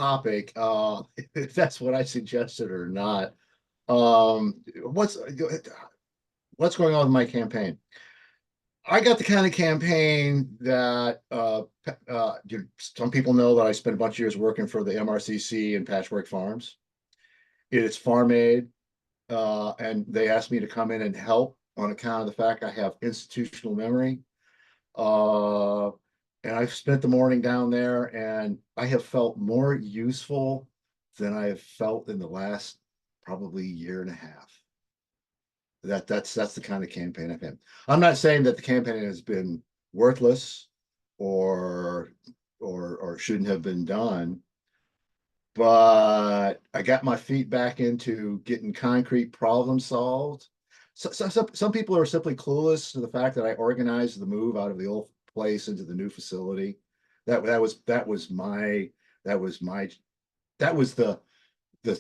topic, if that's what I suggested or not. Um, what's what's going on with my campaign? I got the kind of campaign that some people know that I spent a bunch of years working for the MRCC and Patchwork Farms. It's farm aid, and they asked me to come in and help on account of the fact I have institutional memory. Uh, and I've spent the morning down there, and I have felt more useful than I have felt in the last probably year and a half. That's the kind of campaign I've had. I'm not saying that the campaign has been worthless or or shouldn't have been done, but I got my feet back into getting concrete problems solved. Some people are simply clueless to the fact that I organized the move out of the old place into the new facility. That was my that was the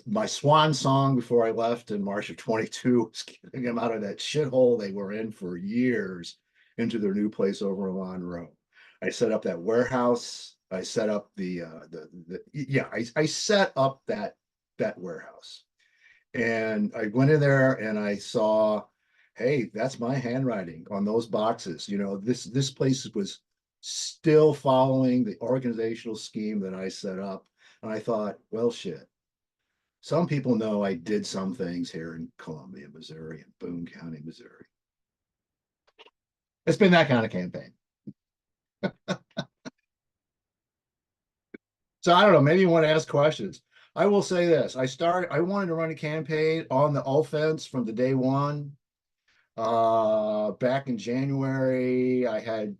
my swan song before I left in March of 22 was getting them out of that shithole they were in for years into their new place over in Monroe. I set up that warehouse. I set up I set up that warehouse. And I went in there and I saw, hey, that's my handwriting on those boxes. You know, this place was still following the organizational scheme that I set up. And I thought, well, shit. Some people know I did some things here in Columbia, Missouri, and Boone County, Missouri. It's been that kind of campaign. So I don't know, maybe you want to ask questions. I will say this. I wanted to run a campaign on the offense from the day one. Back in January, I had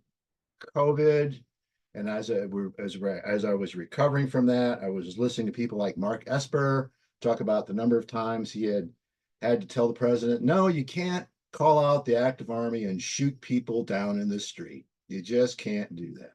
COVID. And as I was recovering from that, I was listening to people like Mark Esper talk about the number of times he had to tell the president, no, you can't call out the active army and shoot people down in the street. You just can't do that.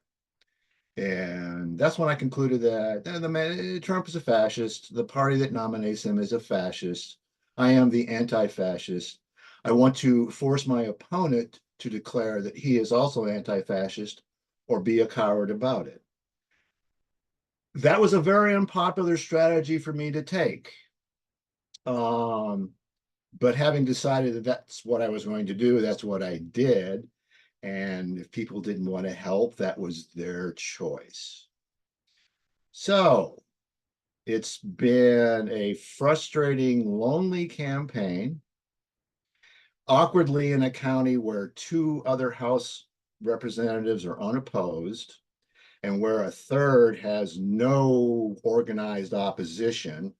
And that's when I concluded that the man, Trump is a fascist. The party that nominates him is a fascist. I am the anti-fascist. I want to force my opponent to declare that he is also anti-fascist or be a coward about it. That was a very unpopular strategy for me to take. But having decided that that's what I was going to do, that's what I did. And if people didn't want to help, that was their choice. So it's been a frustrating, lonely campaign, awkwardly in a county where two other House representatives are unopposed and where a third has no organized opposition.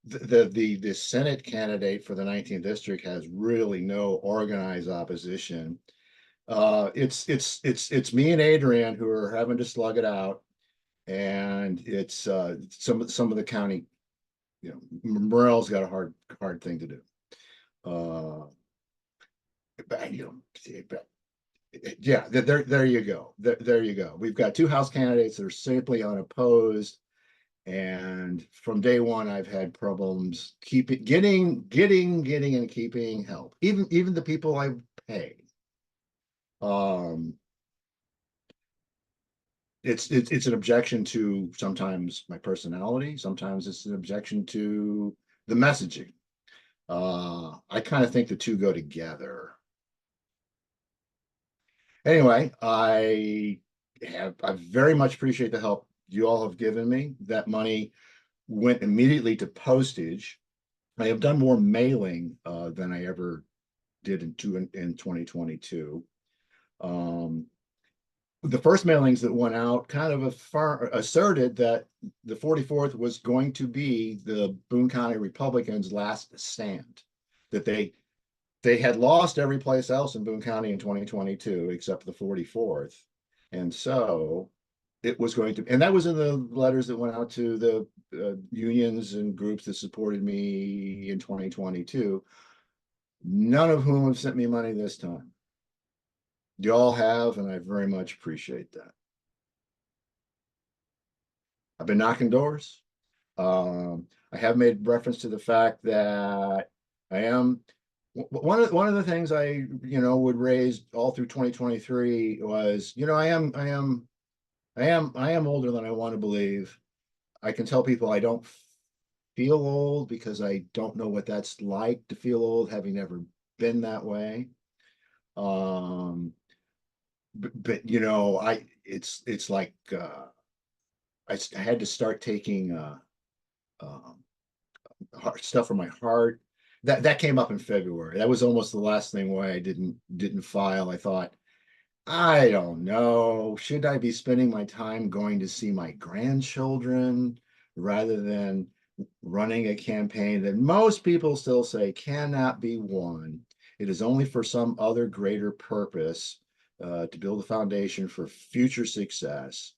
The Senate candidate for the 19th district has really no organized opposition. It's me and Adrian who are having to slug it out, and it's some of the county, you know, Morel's got a hard thing to do. But, you know, but, yeah, there you go. There you go. We've got two House candidates that are simply unopposed. And from day one, I've had problems getting and keeping help. Even the people I pay. It's an objection to sometimes my personality. Sometimes it's an objection to the messaging. I kind of think the two go together. Anyway, I very much appreciate the help you all have given me. That money went immediately to postage. I have done more mailing than I ever did in 2022. The first mailings that went out kind of asserted that the 44th was going to be the Boone County Republicans' last stand, that they had lost every place else in Boone County in 2022 except the 44th. And so it was going to, and that was in the letters that went out to the unions and groups that supported me in 2022, none of whom have sent me money this time. You all have, and I very much appreciate that. I've been knocking doors. I have made reference to the fact that I am one of the things I would raise all through 2023 was I am older than I want to believe. I can tell people I don't feel old because I don't know what that's like to feel old, having never been that way. Um, but you know, it's like I had to start taking um, stuff from my heart. That came up in February. That was almost the last thing why I didn't file. I thought, I don't know, should I be spending my time going to see my grandchildren rather than running a campaign that most people still say cannot be won? It is only for some other greater purpose, to build a foundation for future success.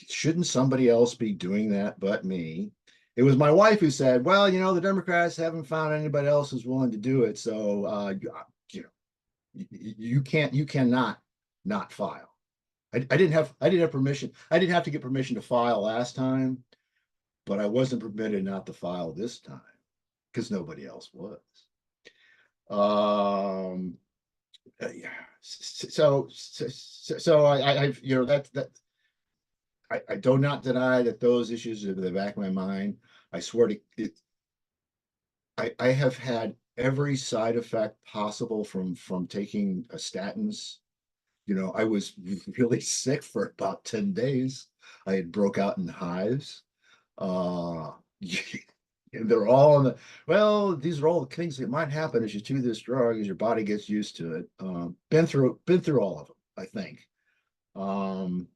Shouldn't somebody else be doing that but me? It was my wife who said, well, you know, the Democrats haven't found anybody else who's willing to do it. So, you know, you cannot not file. I didn't have permission. I didn't have to get permission to file last time, but I wasn't permitted not to file this time because nobody else was. Um, yeah. So I've, you know, that I do not deny that those issues are in the back of my mind. I swear to it, I have had every side effect possible from taking statins. You know, I was really sick for about 10 days. I had broke out in hives. Uh, and they're all in the, well, these are all the things that might happen as you chew this drug, as your body gets used to it. Been through all of them, I think. Um,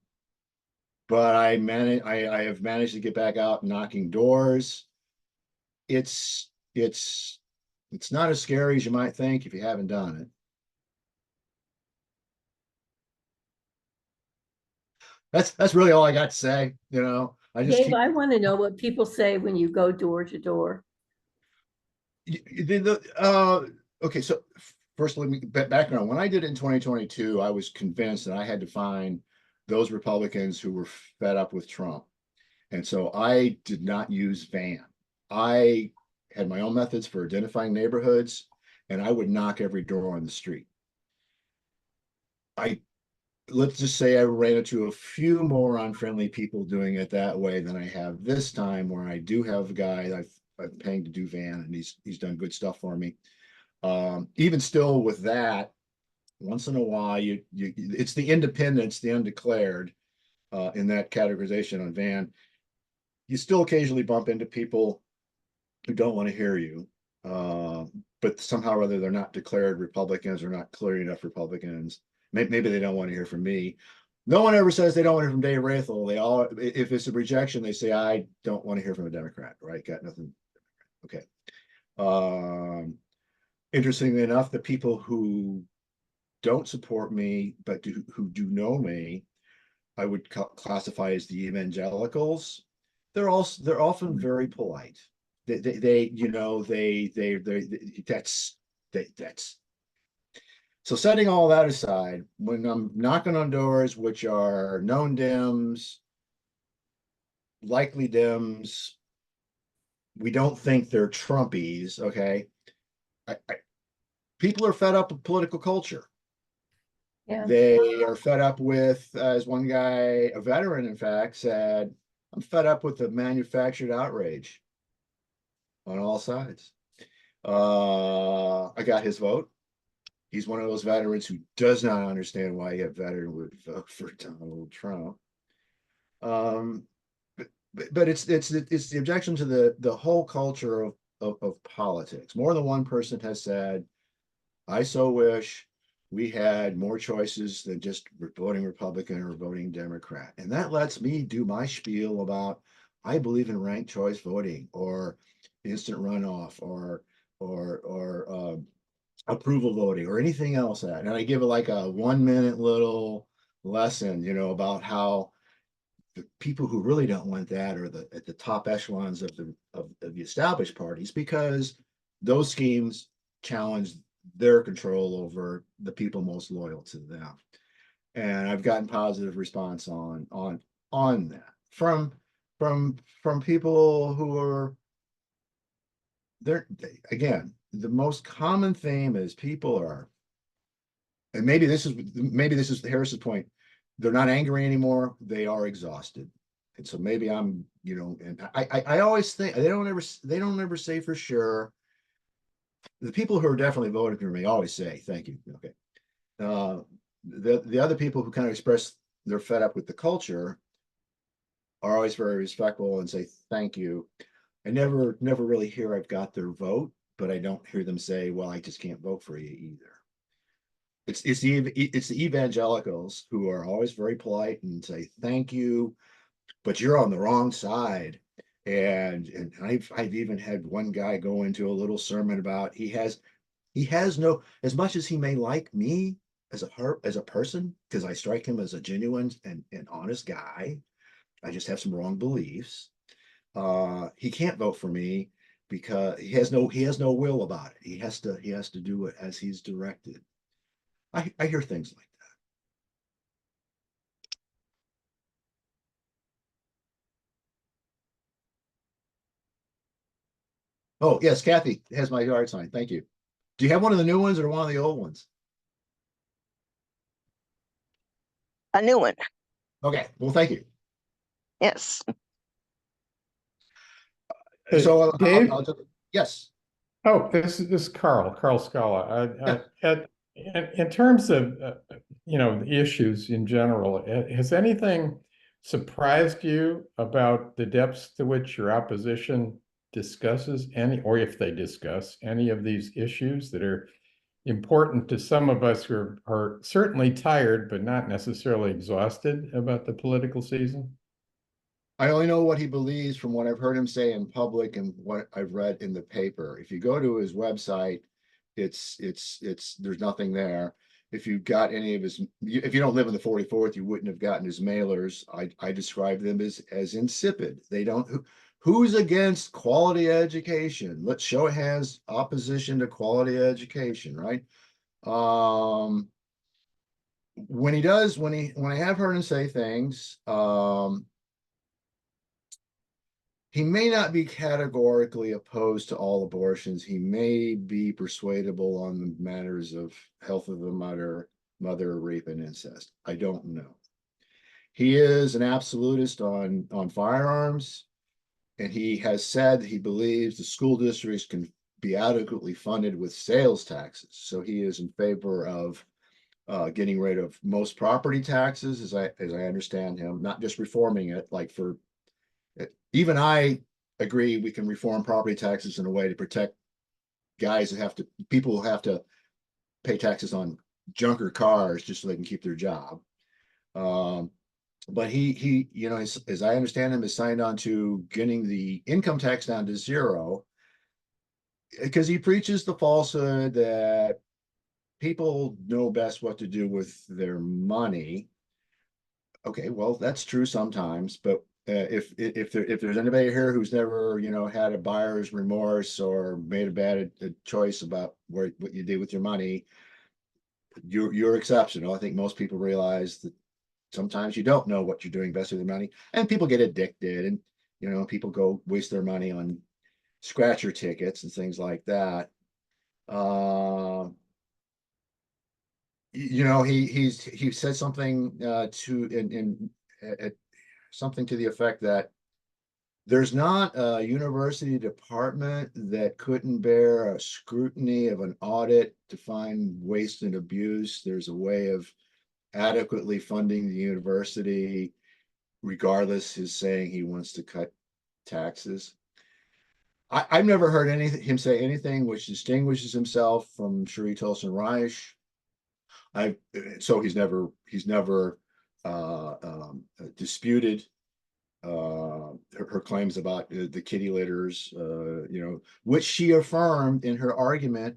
but I have managed to get back out knocking doors. It's it's not as scary as you might think if you haven't done it. That's really all I got to say. You know, I just Dave, keep I want to know what people say when you go door to door. okay. So first, let me background. When I did it in 2022, I was convinced that I had to find those Republicans who were fed up with Trump, and so I did not use Van. I had my own methods for identifying neighborhoods, and I would knock every door on the street. I Let's just say I ran into a few more unfriendly people doing it that way than I have this time, where I do have a guy I'm paying to do Van, and he's done good stuff for me. Even still with that, once in a while, you it's the independents, the undeclared, in that categorization on Van. You still occasionally bump into people who don't want to hear you, uh, but somehow or other they're not declared Republicans or not clear enough Republicans. Maybe they don't want to hear from me. No one ever says they don't want to hear from Dave Raithel. They all, if it's a rejection, they say I don't want to hear from a Democrat. Right? Got nothing. Okay. Um, Interestingly enough, the people who don't support me but who do know me, I would classify as the evangelicals. They're often very polite. They you know they that's so setting all that aside, when I'm knocking on doors, which are known Dems, likely Dems, we don't think they're Trumpies, okay? I, people are fed up with political culture. Yeah. They are fed up with, as one guy, a veteran, in fact, said, I'm fed up with the manufactured outrage on all sides. I got his vote. He's one of those veterans who does not understand why a veteran would vote for Donald Trump. Um, but it's the objection to the whole culture of politics. More than one person has said, I so wish we had more choices than just voting Republican or voting Democrat. And that lets me do my spiel about I believe in ranked choice voting or instant runoff or approval voting or anything else that. And I give it like a 1 minute little lesson, you know, about how the people who really don't want that are at the top echelons of the established parties, because those schemes challenge their control over the people most loyal to them. And I've gotten positive response on that from people who are there. Again, the most common theme is people are, and maybe this is Harris's point, they're not angry anymore, they are exhausted. And so maybe I'm, and I always think they don't ever say for sure. The people who are definitely voting for me always say thank you. Okay. Uh, the other people who kind of express they're fed up with the culture are always very respectful and say thank you. I never really hear I've got their vote, but I don't hear them say, well, I just can't vote for you either. It's the evangelicals who are always very polite and say thank you, but you're on the wrong side. And I've even had one guy go into a little sermon about he has no, as much as he may like me as a person, because I strike him as a genuine and honest guy. I just have some wrong beliefs. He can't vote for me because he has no will about it. He has to do it as he's directed. I hear things like that. Oh yes, Kathy has my yard sign. Thank you. Do you have one of the new ones or one of the old ones? A new one. Okay, well, thank you. Yes. So Dave? yes. Oh, this is Carl Scala. In terms of the issues in general, has anything surprised you about the depths to which your opposition discusses any, or if they discuss any of these issues that are important to some of us who are certainly tired, but not necessarily exhausted about the political season? I only know what he believes from what I've heard him say in public and what I've read in the paper. If you go to his website, it's there's nothing there. If you got any of his, if you don't live in the 44th, you wouldn't have gotten his mailers. I describe them as insipid. They don't. Who's against quality education? Let's show it has opposition to quality education, right? When he does, when I have heard him say things, he may not be categorically opposed to all abortions. He may be persuadable on the matters of health of the mother, rape, and incest. I don't know. He is an absolutist on firearms, and he has said that he believes the school districts can be adequately funded with sales taxes. So he is in favor of getting rid of most property taxes, as I understand him, not just reforming it, like for even I agree we can reform property taxes in a way to protect people who have to pay taxes on junker cars just so they can keep their job. But he, as I understand him, is signed on to getting the income tax down to zero because he preaches the falsehood that people know best what to do with their money. Okay, well, that's true sometimes, but if there's anybody here who's never had a buyer's remorse or made a bad choice about what you did with your money, you're exceptional. I think most people realize that sometimes you don't know what you're doing best with your money, and people get addicted, and people go waste their money on scratcher tickets and things like that. He said something to in something to the effect that there's not a university department that couldn't bear a scrutiny of an audit to find waste and abuse. There's a way of adequately funding the university, regardless. He's saying he wants to cut taxes. I've never heard him say anything which distinguishes himself from Cherie Tolson Reich. So he's never disputed her claims about the kitty litters, which she affirmed in her argument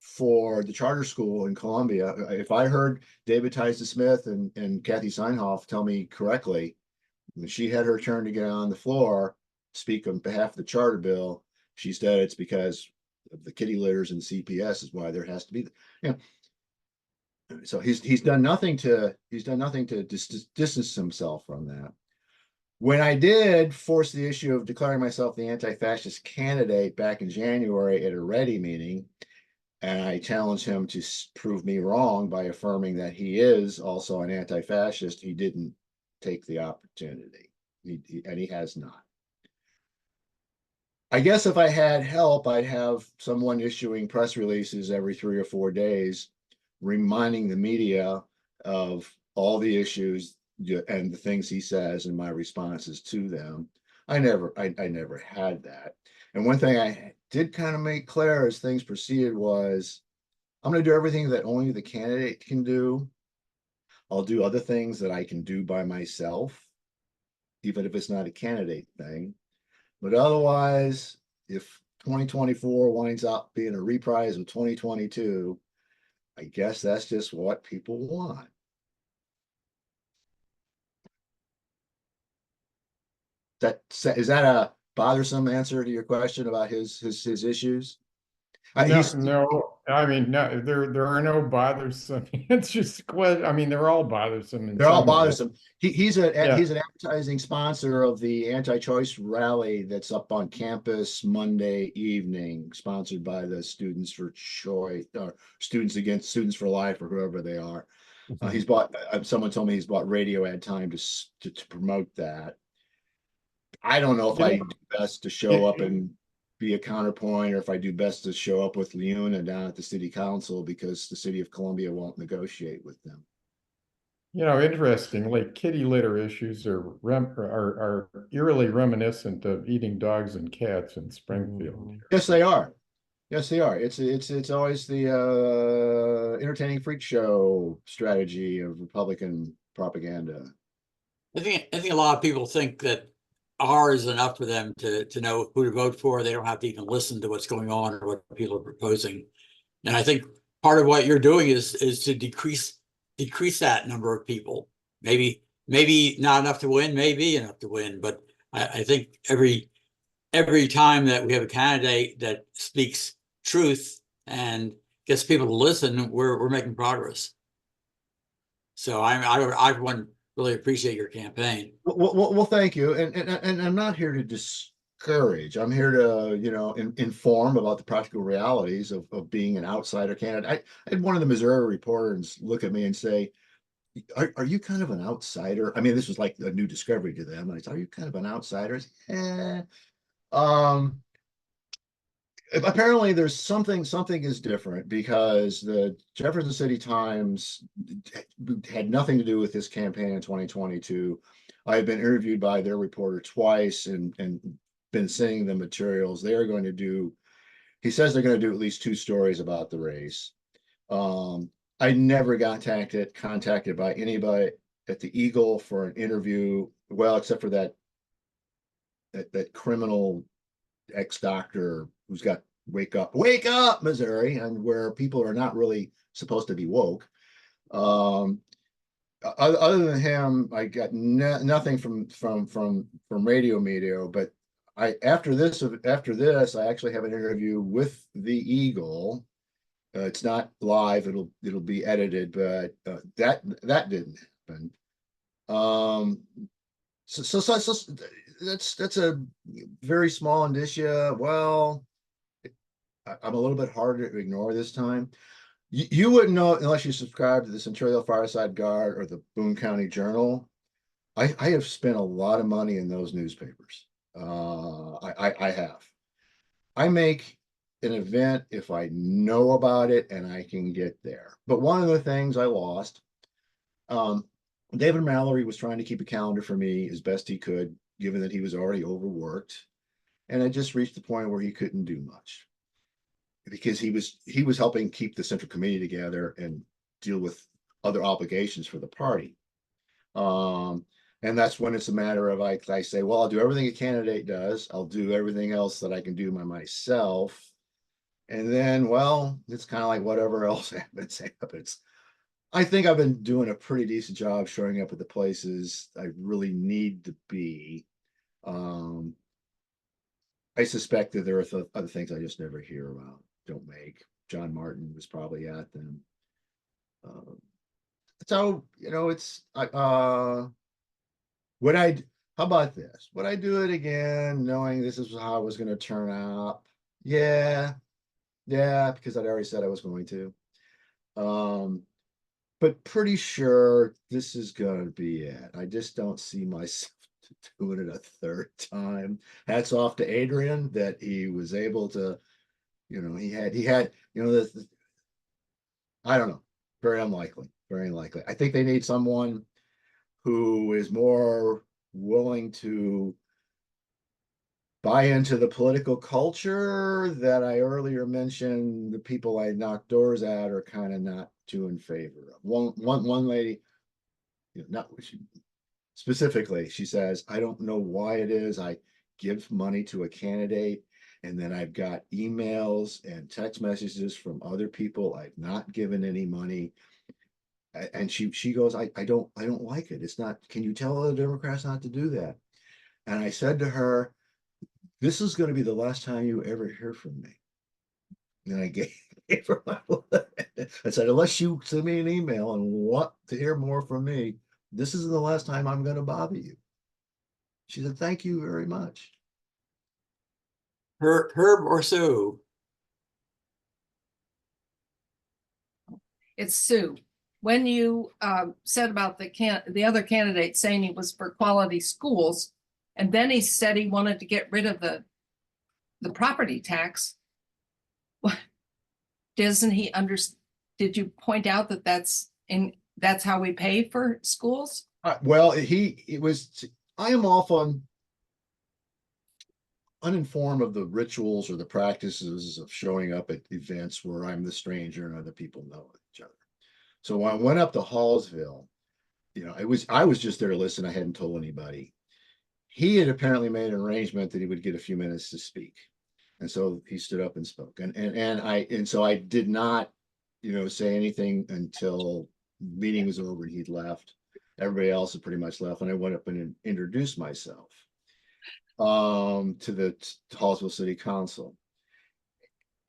for the charter school in Columbia. If I heard David Tyson Smith and Kathy Seinhoff tell me correctly, when she had her turn to get on the floor, speak on behalf of the charter bill, she said it's because of the kitty litters and CPS is why there has to be, you know, so he's done nothing to distance himself from that. When I did force the issue of declaring myself the anti-fascist candidate back in January at a Ready meeting, and I challenged him to prove me wrong by affirming that he is also an anti-fascist, he didn't take the opportunity. And he has not. I guess if I had help, I'd have someone issuing press releases every 3 or 4 days, reminding the media of all the issues and the things he says and my responses to them. I never had that. And one thing I did kind of make clear as things proceeded was I'm going to do everything that only the candidate can do. I'll do other things that I can do by myself, even if it's not a candidate thing. But otherwise, if 2024 winds up being a reprise of 2022, I guess that's just what people want. Is that a bothersome answer to your question about his issues? No, I mean, no, there are no bothersome. It's just I mean, they're all bothersome in They're all some ways. bothersome. He's an Yeah. advertising sponsor of the anti-choice rally that's up on campus Monday evening, sponsored by the Students for Choice or Students Against Students for Life or whoever they are. He's bought. Someone told me he's bought radio ad time to promote that. I don't know if You I know, do best to show up and be a counterpoint, or if I do best to show up with Leona down at the city council because the city of Columbia won't negotiate with them. Interestingly, kitty litter issues are eerily reminiscent of eating dogs and cats in Springfield. Yes, they are. Yes, they are. It's always the entertaining freak show strategy of Republican propaganda. I think a lot of people think that R is enough for them to know who to vote for. They don't have to even listen to what's going on or what people are proposing. And I think part of what you're doing is to decrease that number of people. Maybe not enough to win, maybe enough to win, but I think every time that we have a candidate that speaks truth and gets people to listen, we're making progress. So I want really appreciate your campaign. Well, thank you. And I'm not here to discourage. I'm here to, inform about the practical realities of being an outsider candidate. I had one of the Missouri reporters look at me and say, are you kind of an outsider? I mean, this was like a new discovery to them. And I said, are you kind of an outsider? Apparently there's something is different because the Jefferson City Times had nothing to do with this campaign in 2022. I've been interviewed by their reporter twice and been sending them materials. They are going to do, he says they're going to do at least 2 stories about the race. I never got contacted by anybody at the Eagle for an interview. Well, except for that criminal ex-doctor who's got wake up Missouri, and where people are not really supposed to be woke. Other than him, I got nothing from radio media. But after this I actually have an interview with the Eagle. It's not live, it'll be edited, but that didn't happen. So that's a very small indicia. Well, I'm a little bit harder to ignore this time. You wouldn't know unless you subscribe to the Centralia Fireside Guard or the Boone County Journal. I have spent a lot of money in those newspapers. I have. I make an event if I know about it and I can get there. But one of the things I lost, David Mallory was trying to keep a calendar for me as best he could, given that he was already overworked. And it just reached the point where he couldn't do much because he was helping keep the central committee together and deal with other obligations for the party. And that's when it's a matter of I say, well, I'll do everything a candidate does. I'll do everything else that I can do by myself. And then, well, it's kind of like whatever else happens. I think I've been doing a pretty decent job showing up at the places I really need to be. I suspect that there are other things I just never hear about, don't make. John Martin was probably at them. So, it's, would I, how about this? Would I do it again, knowing this is how it was going to turn out? Yeah, because I'd already said I was going to. But pretty sure this is going to be it. I just don't see myself to do it a third time. Hats off to Adrian that he was able to, he had, I don't know, very unlikely, very unlikely. I think they need someone who is more willing to buy into the political culture that I earlier mentioned. The people I knocked doors at are kind of not too in favor of. One lady, not specifically, she says, I don't know why it is. I give money to a candidate, and then I've got emails and text messages from other people I've not given any money. And she goes, I don't like it. It's not, can you tell other Democrats not to do that? And I said to her, this is going to be the last time you ever hear from me. And I gave her my I said, unless you send me an email and want to hear more from me, this is the last time I'm going to bother you. She said, thank you very much. Herb or Sue? It's Sue. When you said about the other candidate saying he was for quality schools, and then he said he wanted to get rid of the property tax. Doesn't he did you point out that that's how we pay for schools? Well, I am often uninformed of the rituals or the practices of showing up at events where I'm the stranger and other people know each other. So when I went up to Hallsville, I was just there to listen. I hadn't told anybody. He had apparently made an arrangement that he would get a few minutes to speak. And so he stood up and spoke. And so I did not, say anything until the meeting was over and he'd left. Everybody else had pretty much left. And I went up and introduced myself to the Hallsville City Council.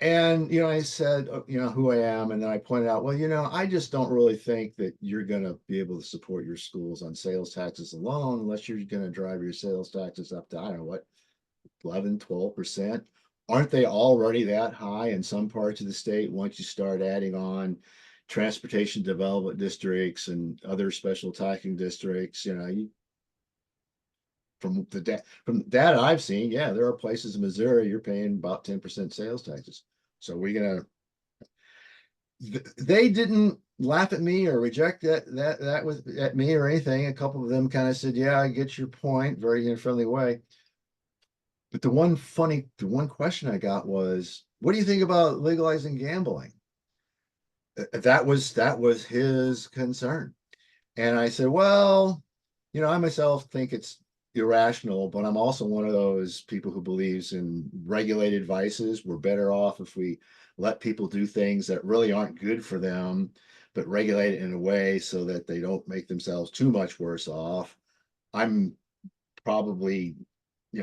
And, I said, who I am. And then I pointed out, well, I just don't really think that you're going to be able to support your schools on sales taxes alone, unless you're going to drive your sales taxes up to, I don't know what, 11, 12%. Aren't they already that high in some parts of the state once you start adding on transportation development districts and other special taxing districts? From the data I've seen, yeah, there are places in Missouri you're paying about 10% sales taxes. So they didn't laugh at me or reject that was at me or anything. A couple of them kind of said, yeah, I get your point, very in a friendly way. But the one question I got was, what do you think about legalizing gambling? That was his concern. And I said, well, I myself think it's irrational, but I'm also one of those people who believes in regulated vices. We're better off if we let people do things that really aren't good for them, but regulate it in a way so that they don't make themselves too much worse off. I'm probably,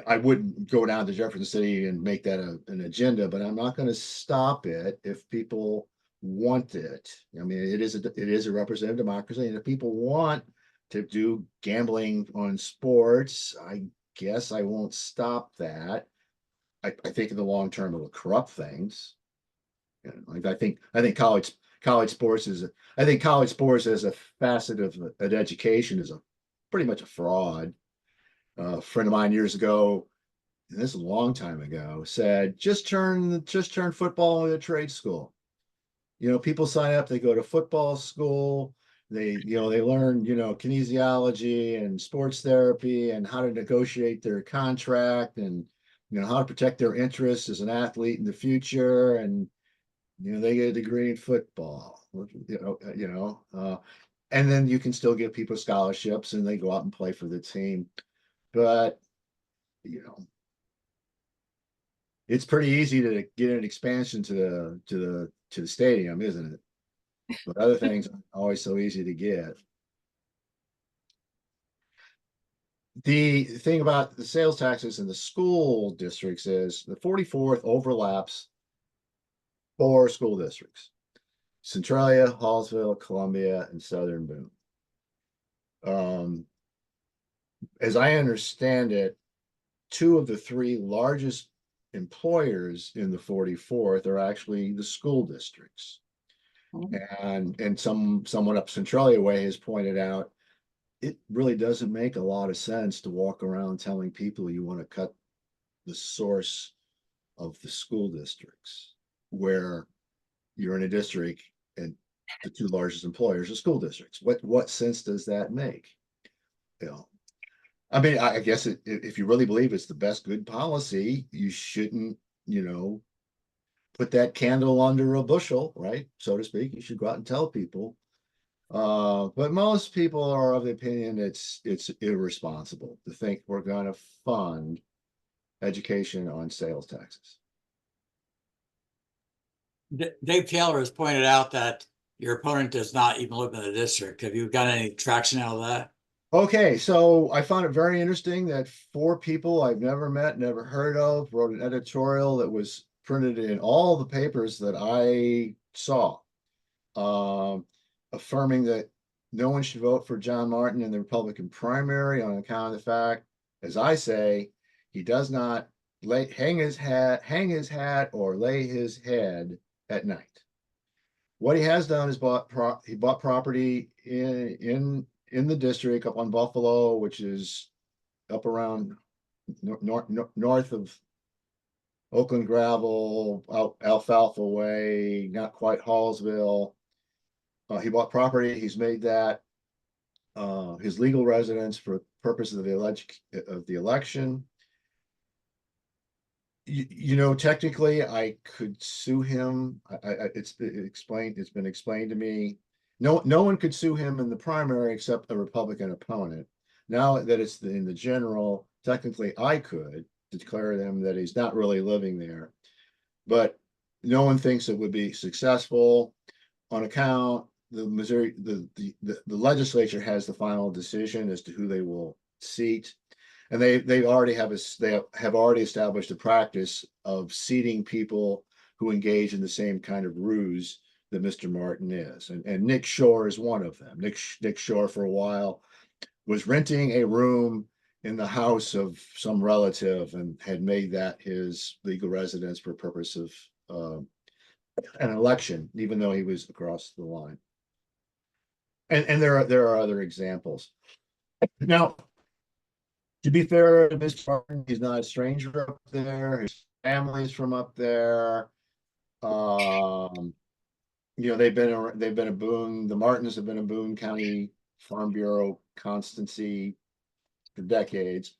I wouldn't go down to Jefferson City and make that an agenda, but I'm not going to stop it if people want it. I mean, it is a representative democracy, and if people want to do gambling on sports, I guess I won't stop that. I think in the long term it'll corrupt things. I think college sports as a facet of an education is pretty much a fraud. A friend of mine years ago, and this is a long time ago, said just turn football into a trade school. People sign up, they go to football school, they learn, kinesiology and sports therapy and how to negotiate their contract and, how to protect their interests as an athlete in the future. And, they get a degree in football, and then you can still give people scholarships and they go out and play for the team. But, it's pretty easy to get an expansion to the stadium, isn't it? But other things aren't always so easy to get. The thing about the sales taxes in the school districts is the 44th overlaps 4 school districts: Centralia, Hallsville, Columbia, and Southern Boone. As I understand it, 2 of the 3 largest employers in the 44th are actually the school districts. And someone up Centralia way has pointed out it really doesn't make a lot of sense to walk around telling people you want to cut the source of the school districts where you're in a district and the two largest employers are school districts. What sense does that make? You know, I mean, I guess if you really believe it's the best good policy, you shouldn't, put that candle under a bushel, right? So to speak. You should go out and tell people. But most people are of the opinion it's irresponsible to think we're going to fund education on sales taxes. Dave Taylor has pointed out that your opponent does not even live in the district. Have you got any traction out of that? Okay, so I found it very interesting that four people I've never met, never heard of, wrote an editorial that was printed in all the papers that I saw, affirming that no one should vote for John Martin in the Republican primary on account of the fact, as I say, he does not hang his hat or lay his head at night. What he has done is he bought property in the district up on Buffalo, which is up around north of Oakland Gravel, out Alfalfa Way, not quite Hallsville. He bought property. He's made that his legal residence for purposes of the election. Technically, I could sue him. It's been explained to me. No one could sue him in the primary except a Republican opponent. Now that it's in the general, technically I could declare them that he's not really living there, but no one thinks it would be successful on account. The Missouri, the legislature has the final decision as to who they will seat. And they already have already established a practice of seating people who engage in the same kind of ruse that Mr. Martin is. And Nick Shore is one of them. Nick Shore for a while was renting a room in the house of some relative and had made that his legal residence for purpose of an election, even though he was across the line. And there are other examples. Now, to be fair to Mr. Martin, he's not a stranger up there. His family's from up there. They've been a Boone. The Martins have been a Boone County Farm Bureau constancy for decades.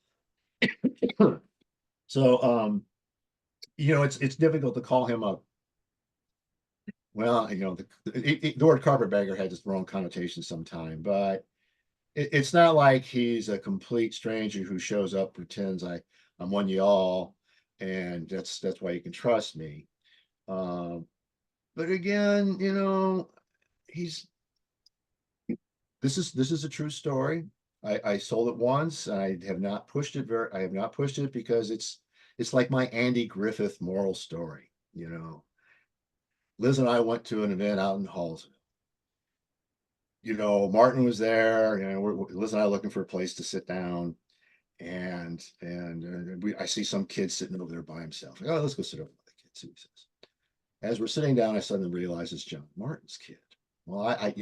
So, it's difficult to call him a. Well, the word carpetbagger has its wrong connotation sometimes, but it's not like he's a complete stranger who shows up, pretends I'm one of y'all, and that's why you can trust me. But again, this is a true story. I sold it once. I have not pushed it because it's like my Andy Griffith moral story. Liz and I went to an event out in Hallsville. Martin was there, Liz and I looking for a place to sit down, and I see some kid sitting over there by himself. Oh, let's go sit over with the kid. See what he says. As we're sitting down, I suddenly realize it's John Martin's kid. Well, I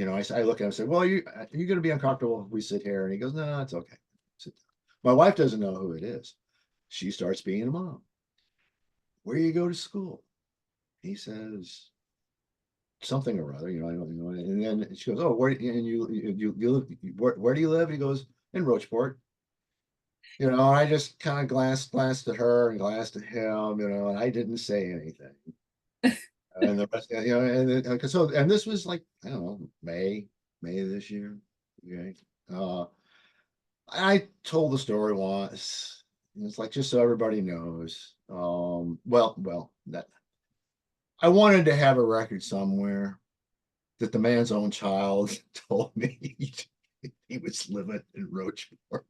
look at him and say, well, are you going to be uncomfortable if we sit here? And he goes, no, it's okay. Sit down. My wife doesn't know who it is. She starts being a mom. Where do you go to school? He says, something or other, I don't know. And then she goes, oh, where do you live? Where do you live? He goes, in Rocheport. I just kind of glanced at her and glanced at him, and I didn't say anything. And the rest, and this was like, I don't know, May of this year. Okay. I told the story once. It's like, just so everybody knows. That I wanted to have a record somewhere that the man's own child told me he was living in Rocheport,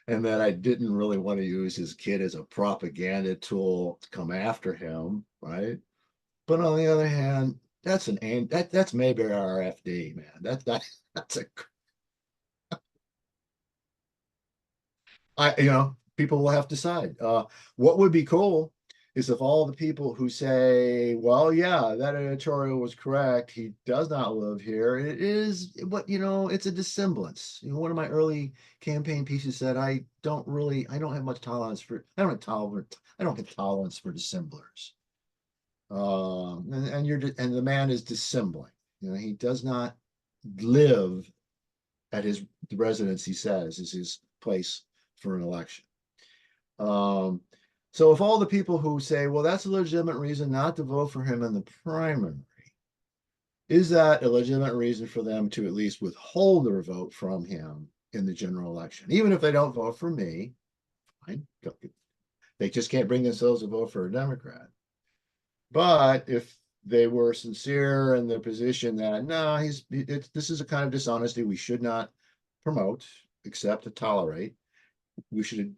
and that I didn't really want to use his kid as a propaganda tool to come after him, right? But on the other hand, that's Mayberry RFD, man. That's people will have to decide. What would be cool is of all the people who say, well, yeah, that editorial was correct. He does not live here. It is, but it's a dissemblance. One of my early campaign pieces said, I don't have much tolerance for, I don't have tolerance for dissemblers. And the man is dissembling. He does not live at the residence, he says, is his place for an election. So if all the people who say, well, that's a legitimate reason not to vote for him in the primary, is that a legitimate reason for them to at least withhold their vote from him in the general election? Even if they don't vote for me, fine. They just can't bring themselves to vote for a Democrat. But if they were sincere in the position that, no, this is a kind of dishonesty we should not promote, accept, to tolerate. We should,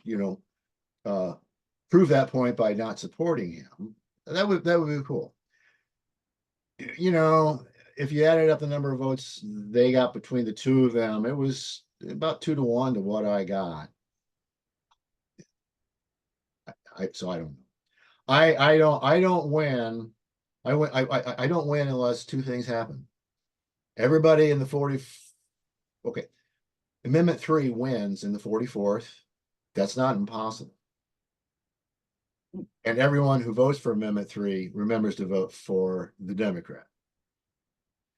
prove that point by not supporting him. That would be cool. If you added up the number of votes they got between the two of them, it was about 2-1 to what I got. So I don't know. I don't win. I don't win unless two things happen. Everybody in the 40. Okay. Amendment 3 wins in the 44th. That's not impossible. And everyone who votes for Amendment 3 remembers to vote for the Democrat.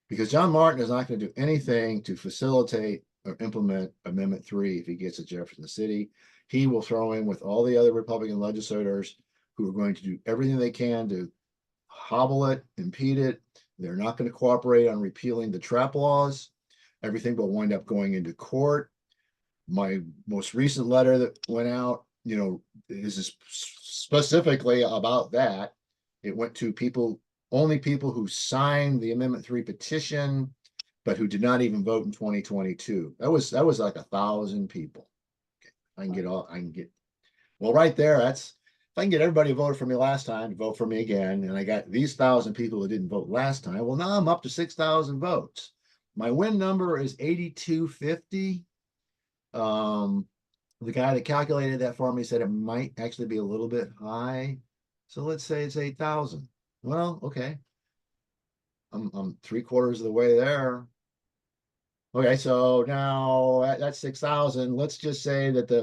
Because John Martin is not going to do anything to facilitate or implement Amendment 3 if he gets at Jefferson City. He will throw in with all the other Republican legislators who are going to do everything they can to hobble it, impede it. They're not going to cooperate on repealing the trap laws. Everything will wind up going into court. My most recent letter that went out, is specifically about that. It went to only people who signed the Amendment 3 petition, but who did not even vote in 2022. That was like 1,000 people. Okay. Well, right there, if I can get everybody who voted for me last time to vote for me again, and I got these 1,000 people who didn't vote last time, well, now I'm up to 6,000 votes. My win number is 8,250. The guy that calculated that for me said it might actually be a little bit high. So let's say it's 8,000. Well, okay. I'm 3/4 of the way there. Okay, so now that's 6,000. Let's just say that the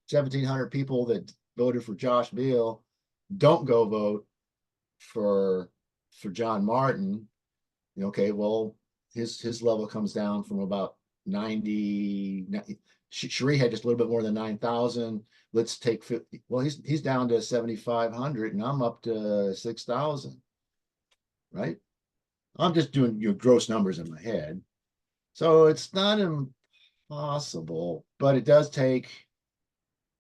1,700 people that voted for Josh Beal don't go vote for John Martin. Okay, well, his level comes down from about 90. Cherie had just a little bit more than 9,000. Let's take 50. Well, he's down to 7,500, and I'm up to 6,000. Right? I'm just doing gross numbers in my head. So it's not impossible, but it does take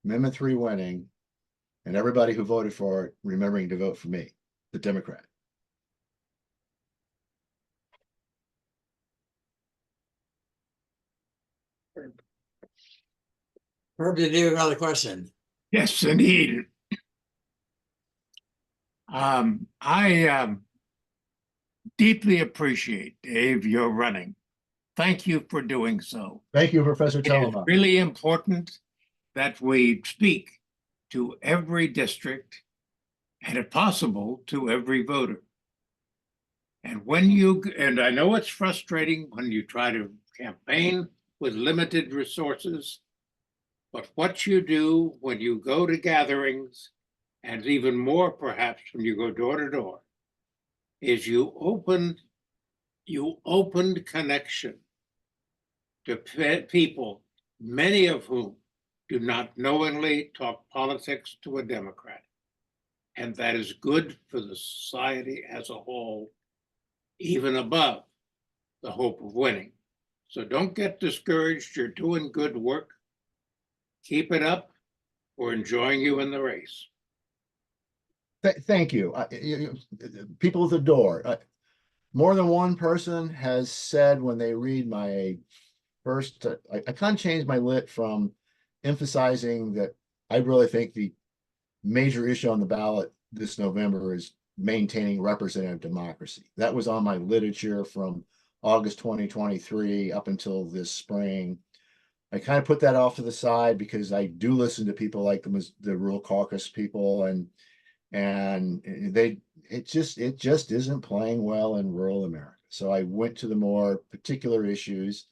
Amendment 3 winning and everybody who voted for it remembering to vote for me, the Democrat. Herb, did you have another question? Yes, indeed. I deeply appreciate, Dave, your running. Thank you for doing so. Thank you, Professor It is Telema. really important that we speak to every district and, if possible, to every voter. And and I know it's frustrating when you try to campaign with limited resources, but what you do when you go to gatherings, and even more perhaps when you go door to door, is you opened connection to people, many of whom do not knowingly talk politics to a Democrat. And that is good for the society as a whole, even above the hope of winning. So don't get discouraged. You're doing good work. Keep it up. We're enjoying you in the race. Thank you. People at the door. More than one person has said when they read my first, I kind of changed my lit from emphasizing that I really think the major issue on the ballot this November is maintaining representative democracy. That was on my literature from August 2023 up until this spring. I kind of put that off to the side because I do listen to people like the rural caucus people, and And it just isn't playing well in rural America. So I went to the more particular issues.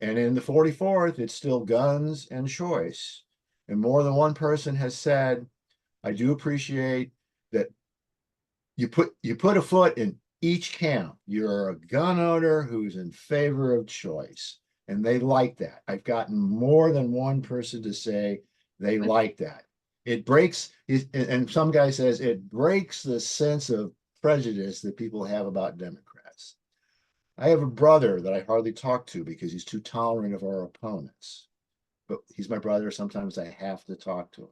And in the 44th, it's still guns and choice. And more than one person has said, I do appreciate that you put a foot in each camp. You're a gun owner who's in favor of choice. And they like that. I've gotten more than one person to say they like that. It breaks, and some guy says it breaks the sense of prejudice that people have about Democrats. I have a brother that I hardly talk to because he's too tolerant of our opponents. But he's my brother. Sometimes I have to talk to him.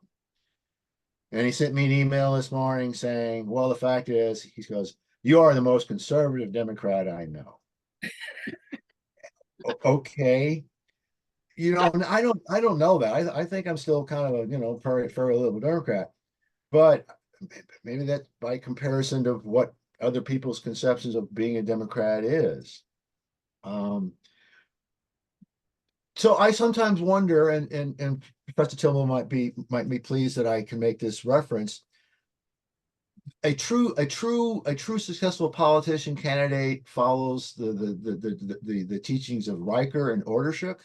And he sent me an email this morning saying, well, the fact is, he goes, you are the most conservative Democrat I know. Okay. You know, I don't know that. I think I'm still kind of a, very little Democrat, but maybe that's by comparison to what other people's conceptions of being a Democrat is. So I sometimes wonder, and Professor Tillman might be pleased that I can make this reference. A true successful politician candidate follows the teachings of Riker and Ordershuk.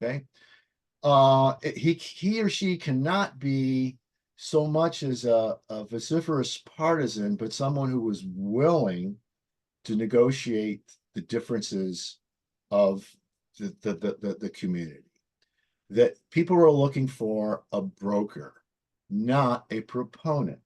Okay. He or she cannot be so much as a vociferous partisan, but someone who was willing to negotiate the differences of the community. That people are looking for a broker, not a proponent.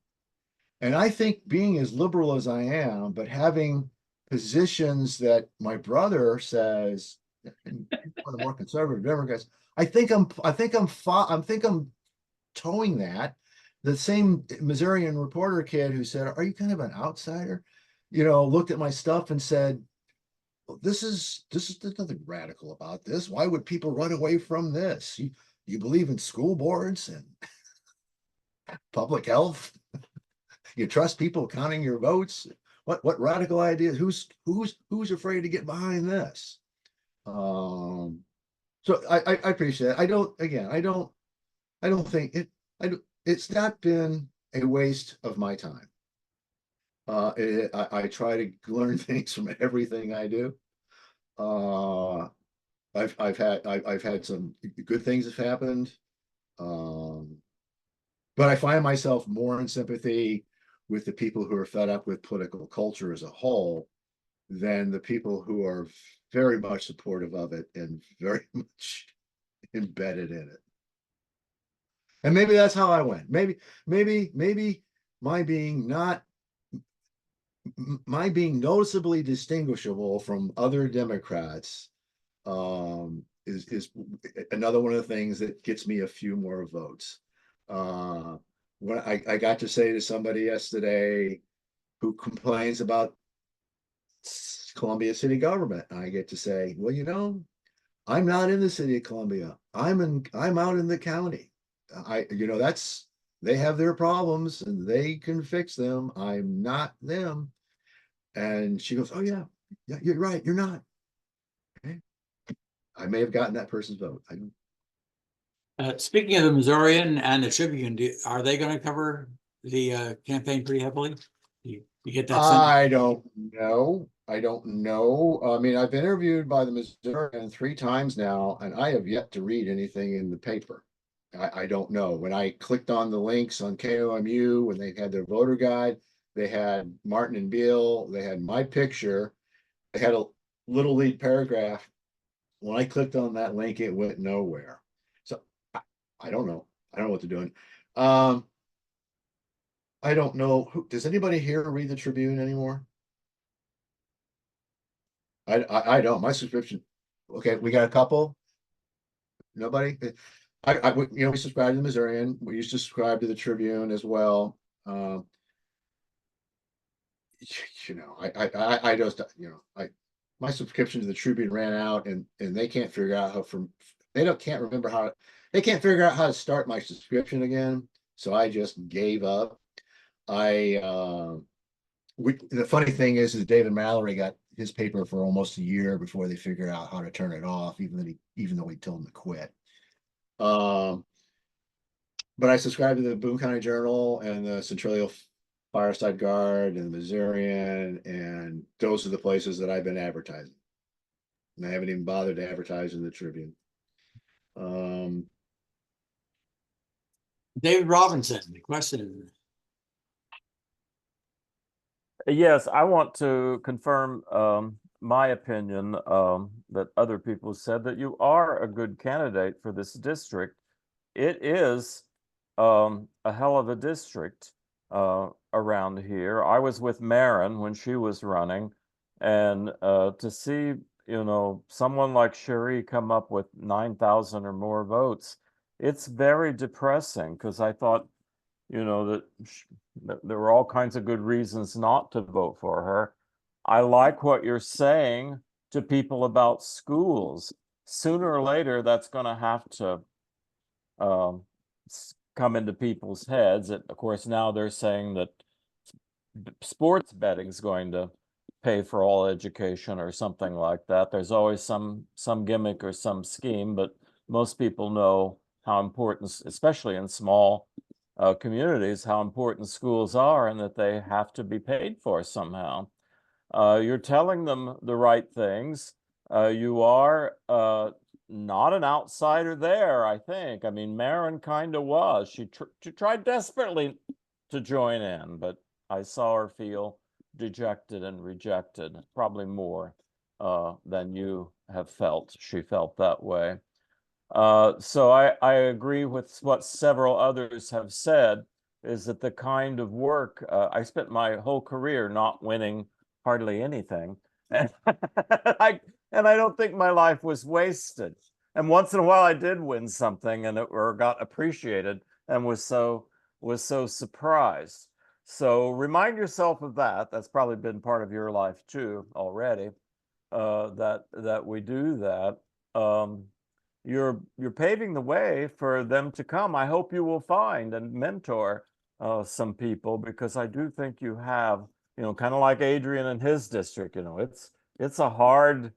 And I think being as liberal as I am, but having positions that my brother says, and one of the more conservative Democrats, I think I'm towing that. The same Missourian reporter kid who said, "Are you kind of an outsider?" Looked at my stuff and said, well, there's nothing radical about this. Why would people run away from this? You believe in school boards and public health? You trust people counting your votes? What radical ideas? Who's afraid to get behind this? So I appreciate it. I don't think it's not been a waste of my time. I try to learn things from everything I do. I've had some good things have happened. But I find myself more in sympathy with the people who are fed up with political culture as a whole than the people who are very much supportive of it and very much embedded in it. And maybe that's how I went. Maybe my being not my being noticeably distinguishable from other Democrats is another one of the things that gets me a few more votes. When I got to say to somebody yesterday who complains about Columbia city government, I get to say, well, I'm not in the city of Columbia. I'm out in the county. They have their problems and they can fix them. I'm not them. And she goes, oh yeah, you're right. You're not. Okay. I may have gotten that person's vote. I don't. Speaking of the Missourian and the Tribune, are they going to cover the campaign pretty heavily? You get that sense? I don't know. I mean, I've been interviewed by the Missourian 3 times now, and I have yet to read anything in the paper. I don't know. When I clicked on the links on KOMU, when they had their voter guide, they had Martin and Beal, they had my picture, they had a little lead paragraph. When I clicked on that link, it went nowhere. So I don't know. I don't know what they're doing. I don't know. Does anybody here read the Tribune anymore? I don't. My subscription. Okay, we got a couple. Nobody. We subscribe to the Missourian. We used to subscribe to the Tribune as well. I just my subscription to the Tribune ran out, and they can't figure out they can't figure out how to start my subscription again. So I just gave up. The funny thing is David Mallory got his paper for almost a year before they figured out how to turn it off, even though he told him to quit. but I subscribe to the Boone County Journal and the Centralia Fireside Guard and the Missourian, and those are the places that I've been advertising. And I haven't even bothered to advertise in the Tribune. David Robinson, the question. Yes, I want to confirm my opinion that other people said that you are a good candidate for this district. It is a hell of a district around here. I was with Marin when she was running, and to see, you know, someone like Cherie come up with 9,000 or more votes, it's very depressing because I thought, you know, that there were all kinds of good reasons not to vote for her. I like what you're saying to people about schools. Sooner or later, that's going to have to come into people's heads. Of course, now they're saying that sports betting is going to pay for all education or something like that. There's always some gimmick or some scheme, but most people know how important, especially in small communities, how important schools are and that they have to be paid for somehow. You're telling them the right things. You are not an outsider there, I think. I mean, Marin kind of was. She tried desperately to join in, but I saw her feel dejected and rejected, probably more than you have felt. She felt that way. So I agree with what several others have said, is that the kind of work, I spent my whole career not winning hardly anything. And I don't think my life was wasted. And once in a while I did win something and or got appreciated and was so surprised. So remind yourself of that. That's probably been part of your life too already, that we do that. You're paving the way for them to come. I hope you will find and mentor some people, because I do think you have, you know, kind of like Adrian and his district, you know, it's a hard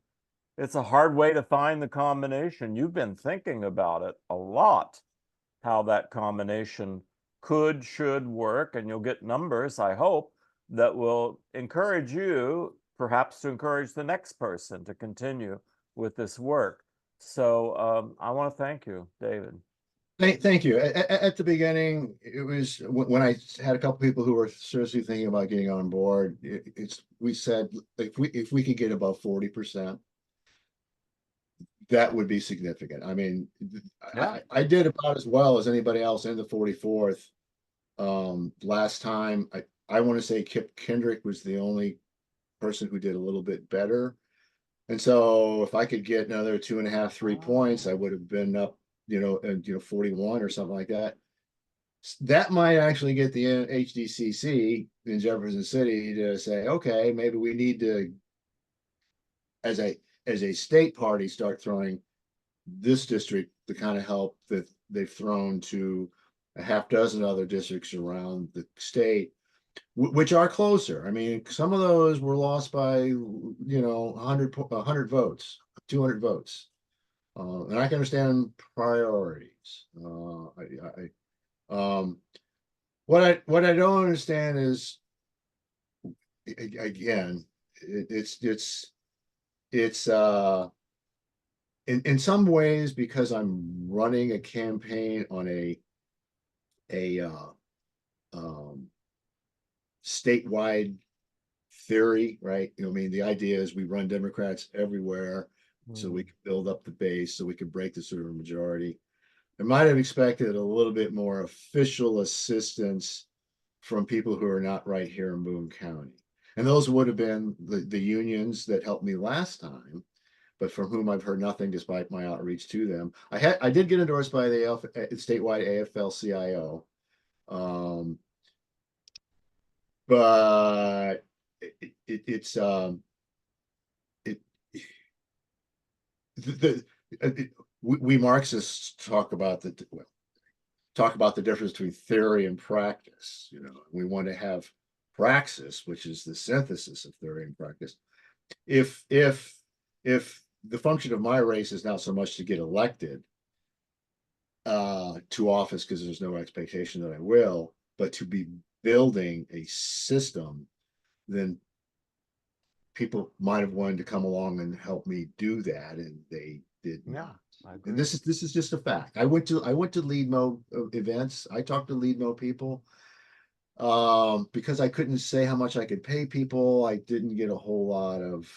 way to find the combination. You've been thinking about it a lot, how that combination should work, and you'll get numbers, I hope, that will encourage you, perhaps to encourage the next person to continue with this work. So I want to thank you, David. Thank you. At the beginning, it was when I had a couple people who were seriously thinking about getting on board. We said if we could get above 40%, that would be significant. I mean, Yeah. I did about as well as anybody else in the 44th. Last time, I want to say Kip Kendrick was the only person who did a little bit better. And so if I could get another 2.5, 3 points, I would have been up, you know, 41 or something like that. That might actually get the HDCC in Jefferson City to say, okay, maybe we need to, as a state party, start throwing this district the kind of help that they've thrown to a half dozen other districts around the state, which are closer. I mean, some of those were lost by, you know, 100 votes, 200 votes. And I can understand priorities. What I don't understand is, again, it's in some ways, because I'm running a campaign on a statewide theory, right? You know, I mean, the idea is we run Democrats everywhere so we can build up the base, so we can break the super majority. I might have expected a little bit more official assistance from people who are not right here in Boone County. And those would have been the unions that helped me last time, but from whom I've heard nothing despite my outreach to them. I did get endorsed by the statewide AFL-CIO. But we Marxists talk about the difference between theory and practice. You know, we want to have praxis, which is the synthesis of theory and practice. If the function of my race is not so much to get elected, to office because there's no expectation that I will, but to be building a system, then people might have wanted to come along and help me do that, and they did Yeah, not. I And agree. this is just a fact. I went to LeadMo events. I talked to LeadMo people. Because I couldn't say how much I could pay people, I didn't get a whole lot of,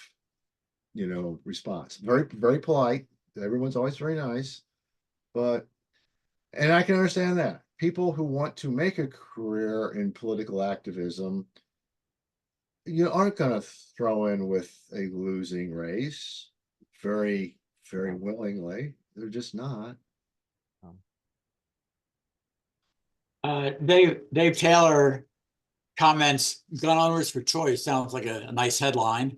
response. Very polite. Everyone's always very nice, but and I can understand that. People who want to make a career in political activism, you aren't going to throw in with a losing race very willingly. They're just not. Dave Taylor comments, gun owners for choice sounds like a nice headline,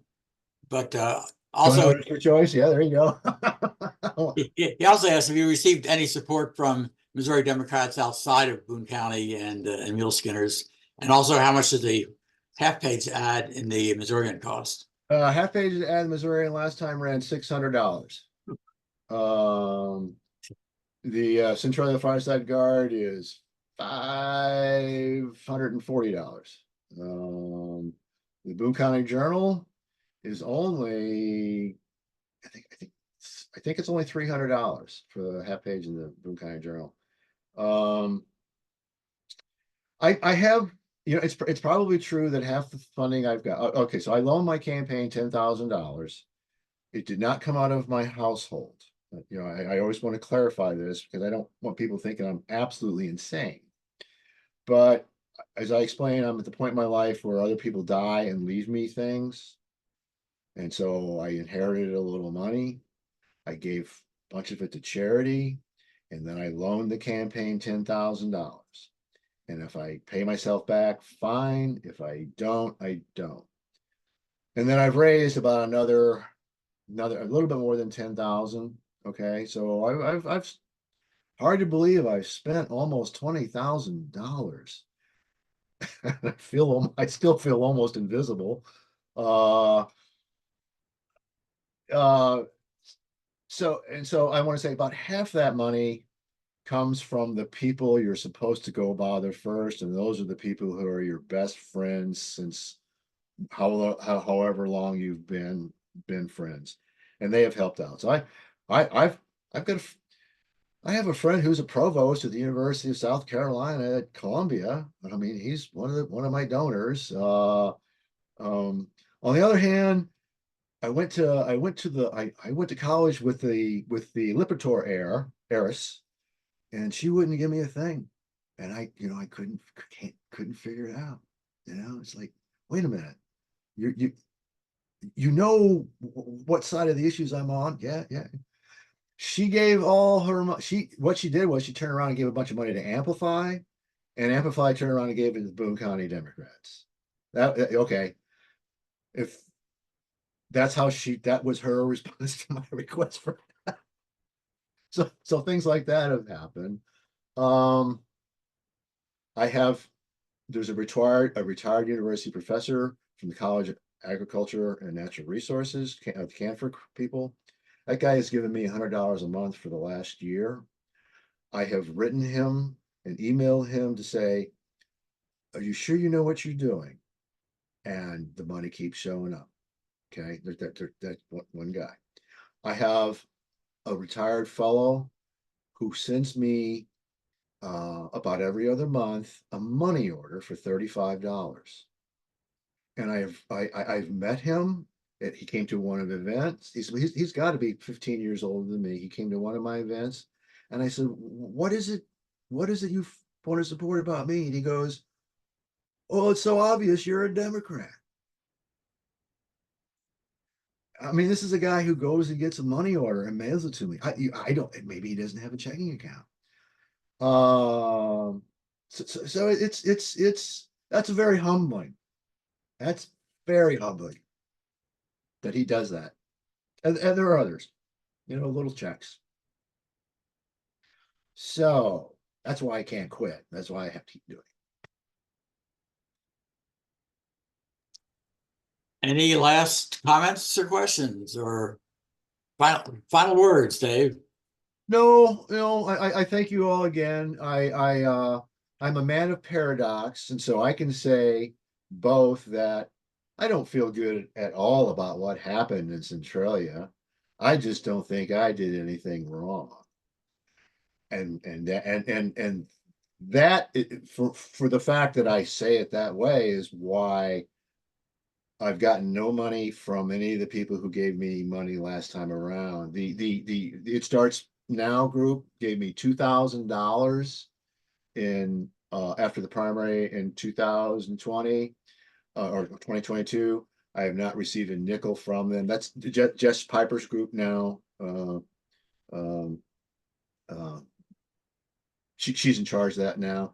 but also Gun owners for choice. Yeah, there you go. he also asked if you received any support from Missouri Democrats outside of Boone County and Muleskinners, and also how much did the half-page ad in the Missourian cost? Half page ad in Missouri last time ran $600. The Centralia Fireside Guard is $540. The Boone County Journal is only, I think it's only $300 for the half page in the Boone County Journal. I have, it's probably true that half the funding I've got. Okay, so I loaned my campaign $10,000. It did not come out of my household. I always want to clarify this because I don't want people thinking I'm absolutely insane. But as I explained, I'm at the point in my life where other people die and leave me things. And so I inherited a little money. I gave a bunch of it to charity. And then I loaned the campaign $10,000. And if I pay myself back, fine. If I don't, I don't. And then I've raised about another a little bit more than 10,000. Okay, so I've hard to believe I've spent almost $20,000. I still feel almost invisible. Uh, uh, so I want to say about half that money comes from the people you're supposed to go bother first, and those are the people who are your best friends since however long you've been friends, and they have helped out. So I've got I have a friend who's a provost at the University of South Carolina at Columbia. I mean, he's one of my donors. On the other hand, I went to college with the Lipitor heiress, and she wouldn't give me a thing, and I couldn't figure it out. It's like, wait a minute, you know what side of the issues I'm on? Yeah, yeah. She gave all her what she did was she turned around and gave a bunch of money to Amplify, and Amplify turned around and gave it to the Boone County Democrats. Okay, if that's how that was her response to my request for that. So things like that have happened. There's a retired university professor from the College of Agriculture and Natural Resources of Canfor people. That guy has given me $100 a month for the last year. I have written him and emailed him to say, are you sure you know what you're doing? And the money keeps showing up. Okay, that's one guy. I have a retired fellow who sends me about every other month a money order for $35. And I've met him. He came to one of the events. He's got to be 15 years older than me. He came to one of my events, and I said, "What is it? What is it you want to support about me?" And he goes, "Oh, it's so obvious you're a Democrat." I mean, this is a guy who goes and gets a money order and mails it to me. I don't. Maybe he doesn't have a checking account. So it's that's very humbling. That's very humbling that he does that. And there are others, little checks. So that's why I can't quit. That's why I have to keep doing it. Any last comments or questions or final words, Dave? No, I thank you all again. I'm a man of paradox, and so I can say both that I don't feel good at all about what happened in Centralia. I just don't think I did anything wrong. And that for the fact that I say it that way is why I've gotten no money from any of the people who gave me money last time around. The It Starts Now group gave me $2,000 in after the primary in 2020 or 2022. I have not received a nickel from them. That's Jess Piper's group now. Um, uh, she's in charge of that now.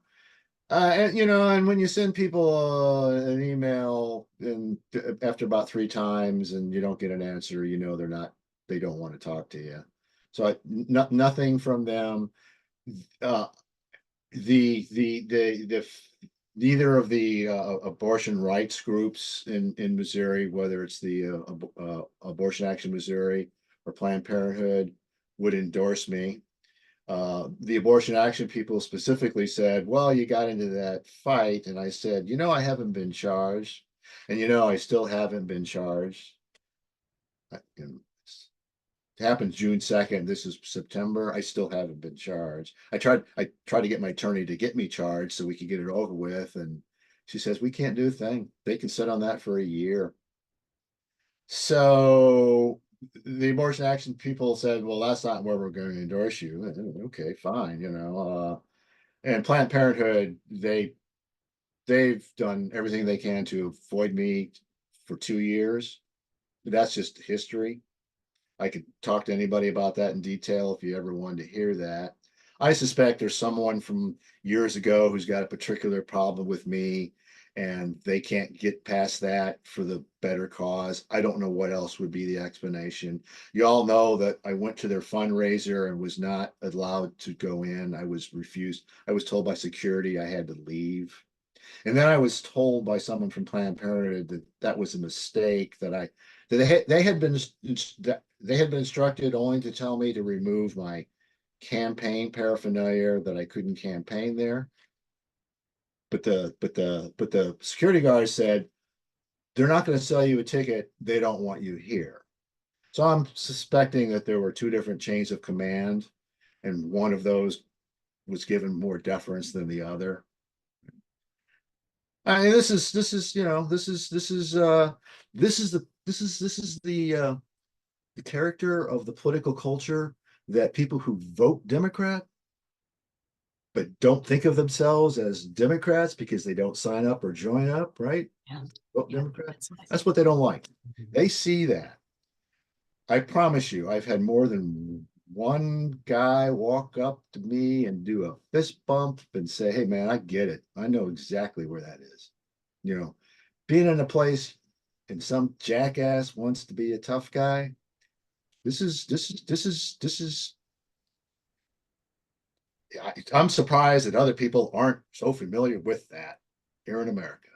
And when you send people an email and after about 3 times and you don't get an answer, they don't want to talk to you. So nothing from them. Uh, the neither of the abortion rights groups in Missouri, whether it's the Abortion Action Missouri or Planned Parenthood, would endorse me. The abortion action people specifically said, well, you got into that fight. And I said, I haven't been charged. And, I still haven't been charged. It happened June 2nd. This is September. I still haven't been charged. I tried to get my attorney to get me charged so we could get it over with. And she says, we can't do a thing. They can sit on that for a year. So the abortion action people said, well, that's not where we're going to endorse you. Okay, fine. And Planned Parenthood, they've done everything they can to avoid me for 2 years. That's just history. I could talk to anybody about that in detail if you ever wanted to hear that. I suspect there's someone from years ago who's got a particular problem with me and they can't get past that for the better cause. I don't know what else would be the explanation. You all know that I went to their fundraiser and was not allowed to go in. I was refused. I was told by security I had to leave. And then I was told by someone from Planned Parenthood that that was a mistake, that they had been instructed only to tell me to remove my campaign paraphernalia, that I couldn't campaign there. But the security guard said they're not going to sell you a ticket. They don't want you here. So I'm suspecting that there were 2 different chains of command, and one of those was given more deference than the other. I mean, this is the character of the political culture, that people who vote Democrat but don't think of themselves as Democrats because they don't sign up or join up, right? Yeah. Vote Yeah, Democrat. that's what I That's what they don't like. They see that. I promise you, I've had more than one guy walk up to me and do a fist bump and say, hey man, I get it. I know exactly where that is. Being in a place and some jackass wants to be a tough guy. I'm surprised that other people aren't so familiar with that here in America.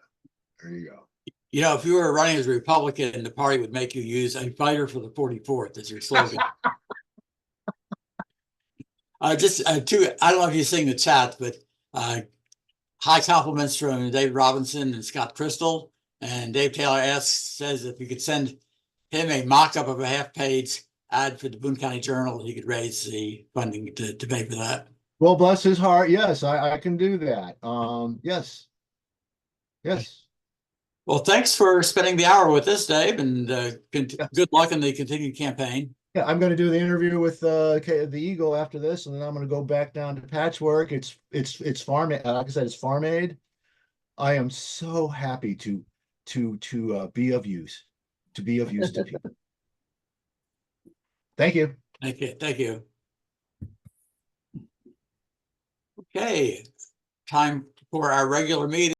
There you go. If you were running as a Republican, the party would make you use a fighter for the 44th as your slogan. I don't know if you're seeing the chat, but high compliments from David Robinson and Scott Crystal. And Dave Taylor says if you could send him a mock-up of a half-page ad for the Boone County Journal, he could raise the funding to pay for that. Well, bless his heart. Yes, I can do that. Yes. Well, thanks for spending the hour with us, Dave, and good luck in the continued campaign. Yeah, I'm going to do the interview with the Eagle after this, and then I'm going to go back down to Patchwork. It's farm. Like I said, it's Farm Aid. I am so happy to be of use, to people. Thank you. Thank you. Okay, time for our regular meeting.